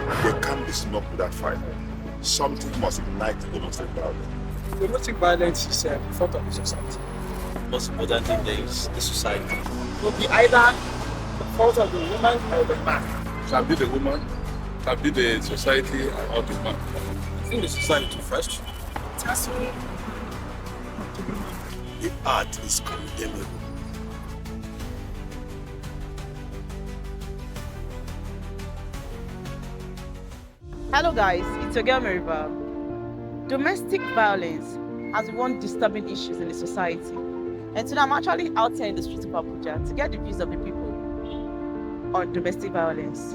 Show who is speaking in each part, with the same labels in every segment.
Speaker 1: They can't be smoked without fire. Something must ignite the domestic violence.
Speaker 2: Domestic violence is a fault of the society.
Speaker 3: Most important thing there is the society.
Speaker 2: It will be either the fault of the woman or the man.
Speaker 4: Can be the woman, can be the society, or the man.
Speaker 3: I think the society first.
Speaker 2: It has to be
Speaker 1: The art is condemnable.
Speaker 5: Hello guys, it's your girl Mariva. Domestic violence has been one disturbing issues in the society. And today I'm actually out here in the streets of Abuja to get the views of the people on domestic violence.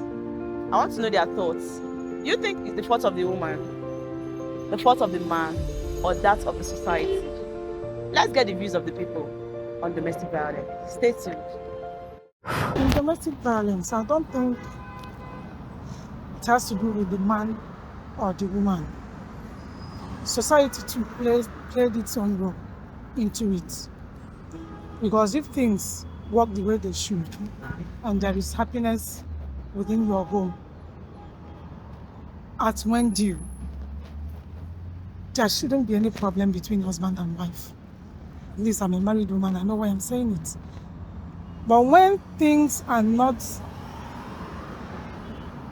Speaker 5: I want to know their thoughts. You think it's the fault of the woman, the fault of the man, or that of the society? Let's get the views of the people on domestic violence. Stay tuned.
Speaker 6: In domestic violence, I don't think it has to do with the man or the woman. Society too played its own role into it. Because if things work the way they should, and there is happiness within your home, at when due, there shouldn't be any problem between husband and wife. At least I'm a married woman, I know why I'm saying it. But when things are not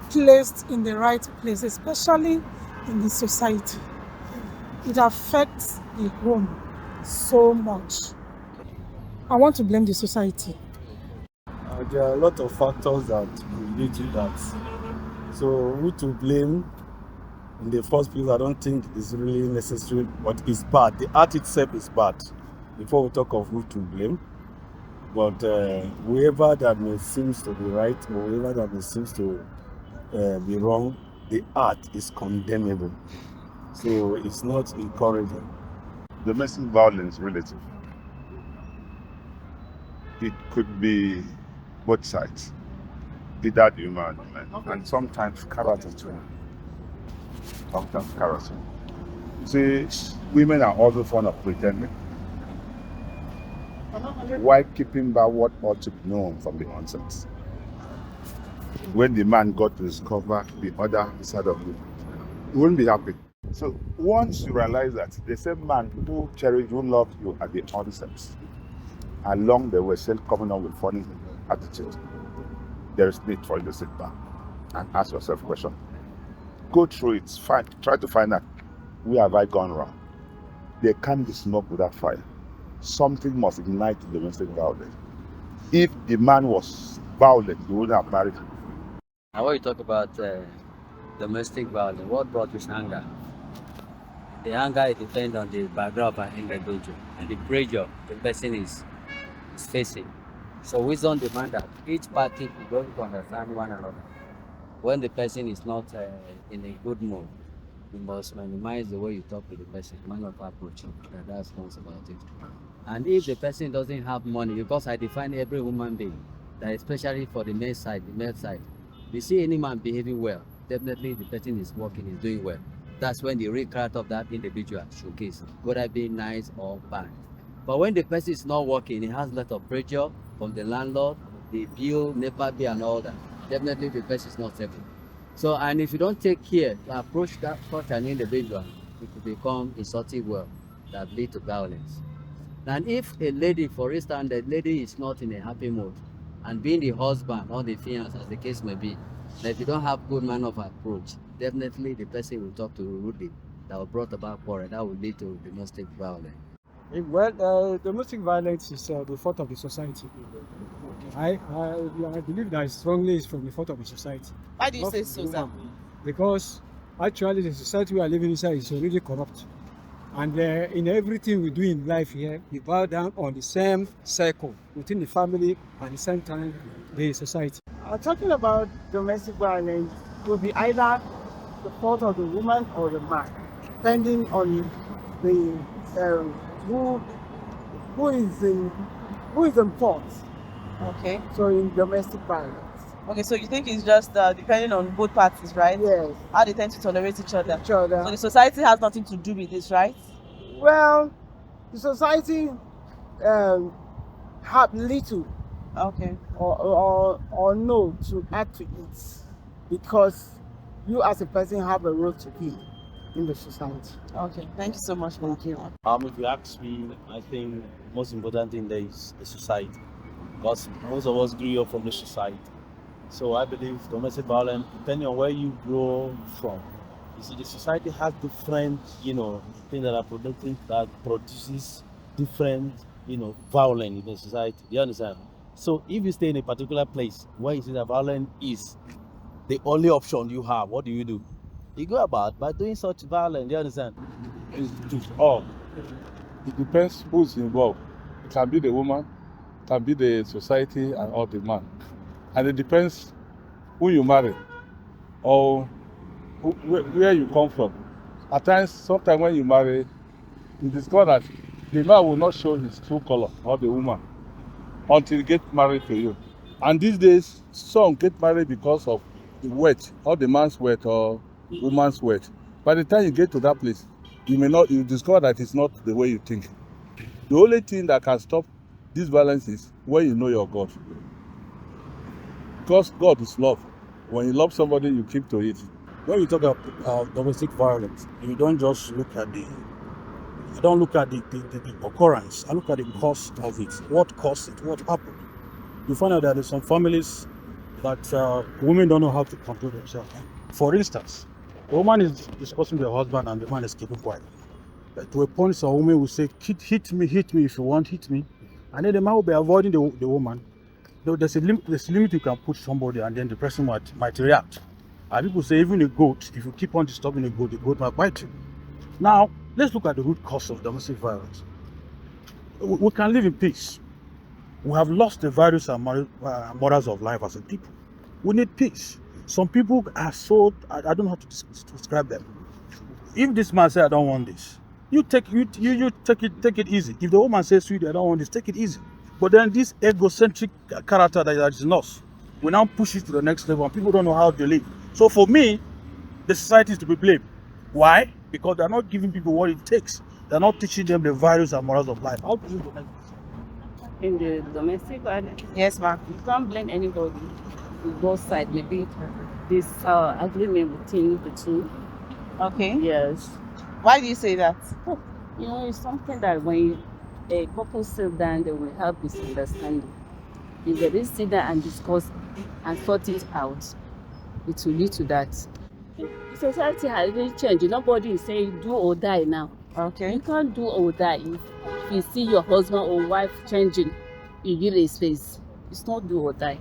Speaker 6: placed in the right place, especially in the society, it affects the home so much. I want to blame the society.
Speaker 7: There are a lot of factors that could lead to that. So who to blame? In the first place, I don't think it's really necessary, but it's bad. The art itself is bad. Before we talk of who to blame, but whoever that may seems to be right or whoever that may seems to be wrong, the art is condemnable. So it's not encouraging.
Speaker 1: Domestic violence relative. It could be both sides, either the human and sometimes character too. Sometimes character. See, women are also fond of pretending, while keeping back what ought to be known from the onset. When the man got to discover the other side of it, he wouldn't be happy. So once you realize that the same man who cherished, who loved you at the onset, along the way still coming up with funny attitude, there is need for you to sit back and ask yourself a question. Go through it, try to find out where have I gone wrong. There can't be smoke without fire. Something must ignite the domestic violence. If the man was violent, he wouldn't have married him.
Speaker 3: Now when you talk about domestic violence, what brought this anger? The anger it depends on the background of an individual and the pressure the person is facing. So wisdom demands that each party is going to understand one another. When the person is not in a good mood, you must minimize the way you talk to the person, manner of approach. That's once about it. And if the person doesn't have money, because I define every human being, that especially for the male side, we see any man behaving well, definitely the person is working, is doing well. That's when the real character of that individual showcases, whether being nice or bad. But when the person is not working, he has a lot of pressure from the landlord, the bill, NEPA bill and all that. Definitely the person is not stable. So, and if you don't take care to approach that such an individual, it will become a sorty world that lead to violence. And if a lady, for instance, the lady is not in a happy mood, and being the husband or the fiance, as the case may be, that if you don't have good manner of approach, definitely the person will talk to you rudely. That will brought about quarrel. That will lead to domestic violence.
Speaker 2: Well, domestic violence is the fault of the society. I believe that strongly is from the fault of the society.
Speaker 5: Why do you
Speaker 2: Not
Speaker 5: say
Speaker 2: from
Speaker 5: so,
Speaker 2: the
Speaker 5: sir?
Speaker 2: woman. Because actually the society we are living inside is already corrupt. And in everything we do in life here, we bow down on the same circle within the family and at the same time the society.
Speaker 6: Talking about domestic violence will be either the fault of the woman or the man, depending on the who is in fault.
Speaker 5: Okay.
Speaker 6: So in domestic violence,
Speaker 5: Okay, so you think it's just depending on both parties, right?
Speaker 6: yes,
Speaker 5: How they tend to tolerate each other.
Speaker 6: each other.
Speaker 5: So the society has nothing to do with this, right?
Speaker 6: Well, the society have little
Speaker 5: Okay.
Speaker 6: or no to add to it because you as a person have a role to play in the society.
Speaker 5: Okay, thank you so much.
Speaker 6: Thank you.
Speaker 8: If you ask me, I think most important thing there is the society, because most of us grew up from the society. So I believe domestic violence, depending on where you grow from, you see the society has different, things that are producing that produces different, violence in the society. Do you understand? So if you stay in a particular place where you see that violence is the only option you have, what do? You go about by doing such violence. Do you understand?
Speaker 4: It's all. It depends who's involved. It can be the woman, it can be the society, or the man. And it depends who you marry or where you come from. At times, sometimes when you marry, you discover that the man will not show his true color, or the woman, until he get married to you. And these days, some get married because of the weight, or the man's weight or woman's weight. By the time you get to that place, you discover that it's not the way you think. The only thing that can stop this violence is when you know your God. Because God is love. When you love somebody, you keep to it.
Speaker 7: When you talk about domestic violence, you don't just look at the occurrence. I look at the cause of it. What caused it? What happened? You find out that there's some families that women don't know how to control themselves. For instance, a woman is discussing with her husband and the man is keeping quiet. But to a point, some woman will say, hit me if you want, hit me. And then the man will be avoiding the woman. There's a limit you can put somebody, and then the person might react. And people say even a goat, if you keep on disturbing the goat might bite you. Now, let's look at the root cause of domestic violence. We can live in peace. We have lost the values and morals of life as a people. We need peace. Some people are so, I don't know how to describe them. If this man says, I don't want this, you take it easy. If the woman says, sweetie, I don't want this, take it easy. But then this egocentric character that is in us, we now push it to the next level and people don't know how to live. So for me, the society is to be blamed. Why? Because they're not giving people what it takes. They're not teaching them the values and morals of life. How do you
Speaker 9: In the domestic violence,
Speaker 5: Yes, ma'am.
Speaker 9: you can't blame anybody on both sides. Maybe this agreement between the two.
Speaker 5: Okay.
Speaker 9: Yes.
Speaker 5: Why do you say that?
Speaker 9: It's something that when a couple sit down, they will have misunderstanding. If they didn't sit down and discuss and sort it out, it will lead to that. Society has really changed. Nobody is saying do or die now.
Speaker 5: Okay.
Speaker 9: You can't do or die. If you see your husband or wife changing, you give a space. It's not do or die.